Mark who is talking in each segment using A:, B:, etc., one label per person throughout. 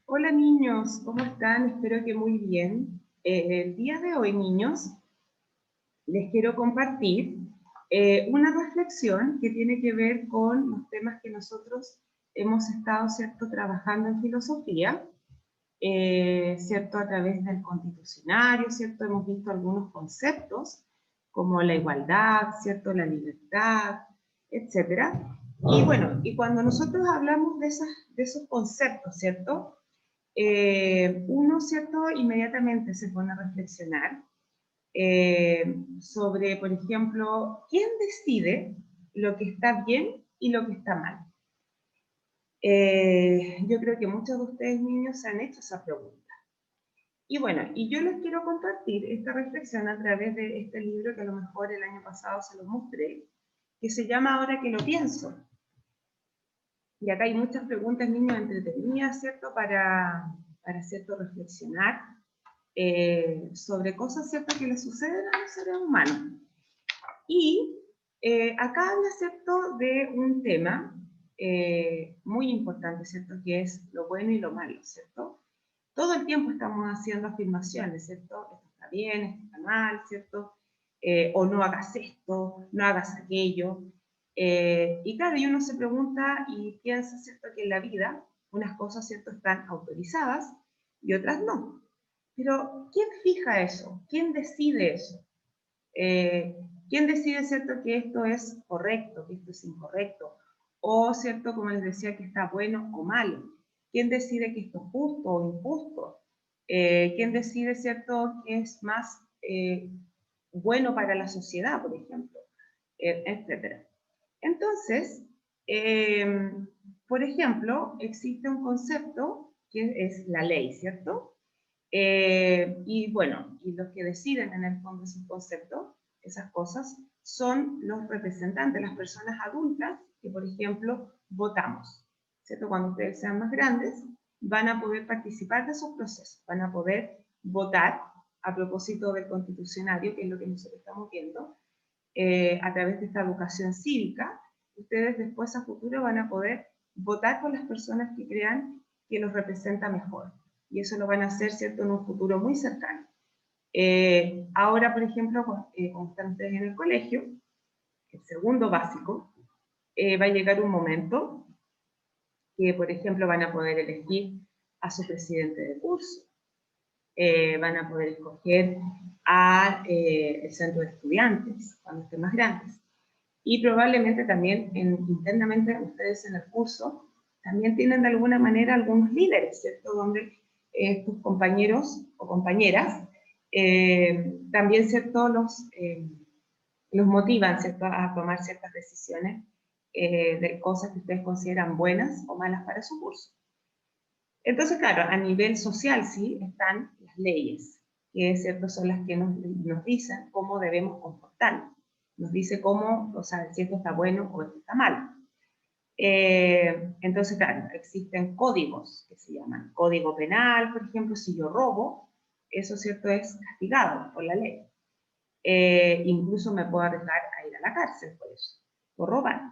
A: Hola niños, ¿cómo están? Espero que muy bien. El día de hoy, niños, les quiero compartir una reflexión que tiene que ver con los temas que nosotros hemos estado, ¿cierto?, trabajando en filosofía, ¿cierto?, a través del constitucionario, ¿cierto? Hemos visto algunos conceptos como la igualdad, ¿cierto?, la libertad, etcétera. Y bueno, y cuando nosotros hablamos de esos conceptos, ¿cierto?, uno, ¿cierto?, inmediatamente se pone a reflexionar sobre, por ejemplo, ¿quién decide lo que está bien y lo que está mal? Yo creo que muchos de ustedes, niños, se han hecho esa pregunta. Y bueno, y yo les quiero compartir esta reflexión a través de este libro que a lo mejor el año pasado se los mostré, que se llama Ahora que lo pienso. Y acá hay muchas preguntas, niños, entretenidas, ¿cierto?, para ¿cierto?, reflexionar sobre cosas, ¿cierto?, que le suceden a los seres humanos. Y acá habla, ¿cierto?, de un tema muy importante, ¿cierto?, que es lo bueno y lo malo, ¿cierto? Todo el tiempo estamos haciendo afirmaciones, ¿cierto? Esto está bien, esto está mal, ¿cierto? O no hagas esto, no hagas aquello. Y claro, y uno se pregunta y piensa, ¿cierto?, que en la vida unas cosas, ¿cierto?, están autorizadas y otras no. Pero, ¿quién fija eso? ¿Quién decide eso? ¿Quién decide, ¿cierto?, que esto es correcto, que esto es incorrecto? O, ¿cierto?, como les decía, que está bueno o malo. ¿Quién decide que esto es justo o injusto? ¿Quién decide, ¿cierto?, que es más bueno para la sociedad, por ejemplo? Etcétera. Entonces, por ejemplo, existe un concepto que es la ley, ¿cierto? Y bueno, y los que deciden en el fondo esos conceptos, esas cosas, son los representantes, las personas adultas que, por ejemplo, votamos, ¿cierto? Cuando ustedes sean más grandes, van a poder participar de esos procesos, van a poder votar a propósito del constitucionario, que es lo que nosotros estamos viendo, a través de esta educación cívica. Ustedes después a futuro van a poder votar por las personas que crean que los representa mejor. Y eso lo van a hacer, ¿cierto?, en un futuro muy cercano. Ahora, por ejemplo, como están ustedes en el colegio, el segundo básico, va a llegar un momento que, por ejemplo, van a poder elegir a su presidente de curso, van a poder escoger al centro de estudiantes cuando estén más grandes. Y probablemente también internamente ustedes en el curso también tienen de alguna manera algunos líderes, ¿cierto? Donde tus compañeros o compañeras también, ¿cierto?, los motivan, ¿cierto?, a tomar ciertas decisiones de cosas que ustedes consideran buenas o malas para su curso. Entonces, claro, a nivel social sí están las leyes, que, ¿cierto?, son las que nos dicen cómo debemos comportarnos. Nos dice cómo, o sea, si esto está bueno o esto está mal. Entonces, claro, existen códigos que se llaman código penal, por ejemplo, si yo robo, eso, ¿cierto?, es castigado por la ley. Incluso me puedo arriesgar a ir a la cárcel por eso, por robar,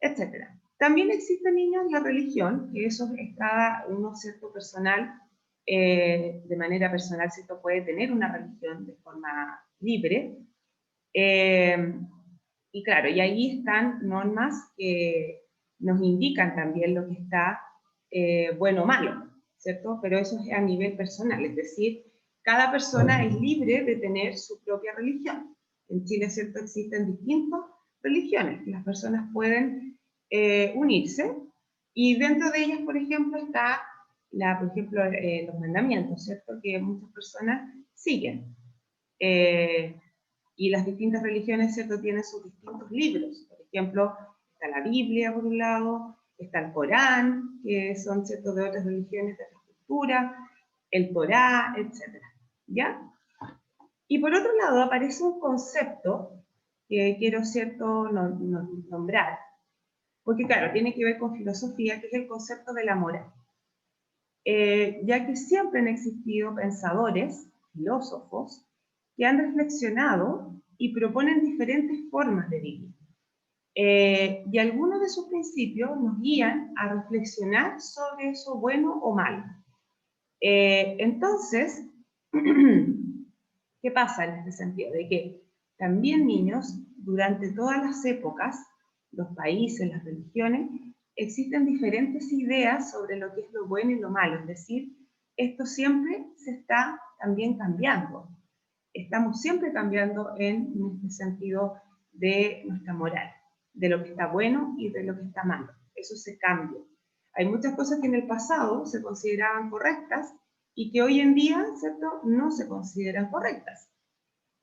A: etc. También existe, niños, la religión, que eso es cada uno, ¿cierto?, personal, de manera personal, ¿cierto?, puede tener una religión de forma libre. Y claro, y ahí están normas que nos indican también lo que está bueno o malo, ¿cierto? Pero eso es a nivel personal, es decir, cada persona es libre de tener su propia religión. En Chile, ¿cierto?, existen distintas religiones, las personas pueden unirse, y dentro de ellas, por ejemplo, está, por ejemplo, los mandamientos, ¿cierto?, que muchas personas siguen. Y las distintas religiones, ¿cierto?, tienen sus distintos libros. Por ejemplo, está la Biblia por un lado, está el Corán, que son, ¿cierto?, de otras religiones, de otras culturas, el Torá, etc. ¿Ya? Y por otro lado aparece un concepto que quiero, ¿cierto?, nombrar, porque claro, tiene que ver con filosofía, que es el concepto de la moral. Ya que siempre han existido pensadores, filósofos, que han reflexionado y proponen diferentes formas de vivir. Y algunos de sus principios nos guían a reflexionar sobre eso bueno o malo. Entonces, ¿qué pasa en este sentido? De que también niños, durante todas las épocas, los países, las religiones, existen diferentes ideas sobre lo que es lo bueno y lo malo. Es decir, esto siempre se está también cambiando. Estamos siempre cambiando en este sentido de nuestra moral, de lo que está bueno y de lo que está malo. Eso se cambia. Hay muchas cosas que en el pasado se consideraban correctas y que hoy en día, ¿cierto?, no se consideran correctas.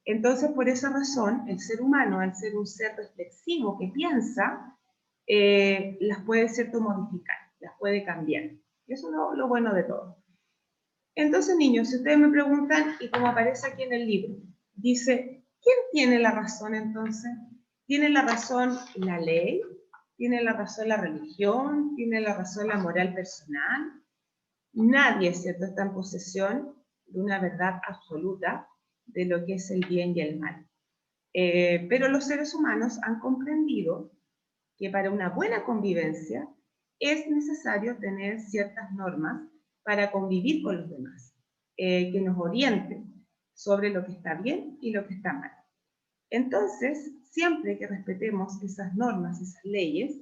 A: Entonces, por esa razón, el ser humano, al ser un ser reflexivo que piensa, las puede, ¿cierto?, modificar, las puede cambiar. Y eso es lo bueno de todo. Entonces, niños, si ustedes me preguntan, y como aparece aquí en el libro, dice, ¿quién tiene la razón entonces? ¿Tiene la razón la ley? ¿Tiene la razón la religión? ¿Tiene la razón la moral personal? Nadie, ¿cierto?, está en posesión de una verdad absoluta de lo que es el bien y el mal. Pero los seres humanos han comprendido que para una buena convivencia es necesario tener ciertas normas para convivir con los demás, que nos orienten sobre lo que está bien y lo que está mal. Entonces, siempre que respetemos esas normas, esas leyes,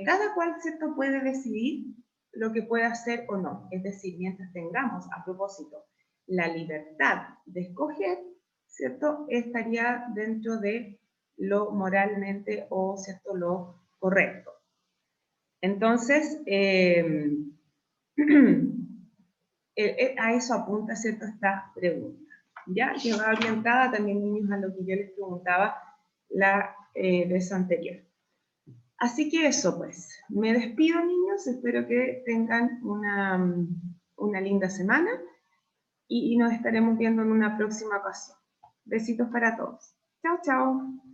A: cada cual, ¿cierto?, puede decidir lo que puede hacer o no. Es decir, mientras tengamos, a propósito, la libertad de escoger, ¿cierto?, estaría dentro de lo moralmente o, ¿cierto?, lo correcto. Entonces, a eso apunta, ¿cierto?, esta pregunta, ¿ya? Que va orientada también, niños, a lo que yo les preguntaba la vez anterior. Así que eso, pues. Me despido, niños. Espero que tengan una linda semana y nos estaremos viendo en una próxima ocasión. Besitos para todos. Chao, chao.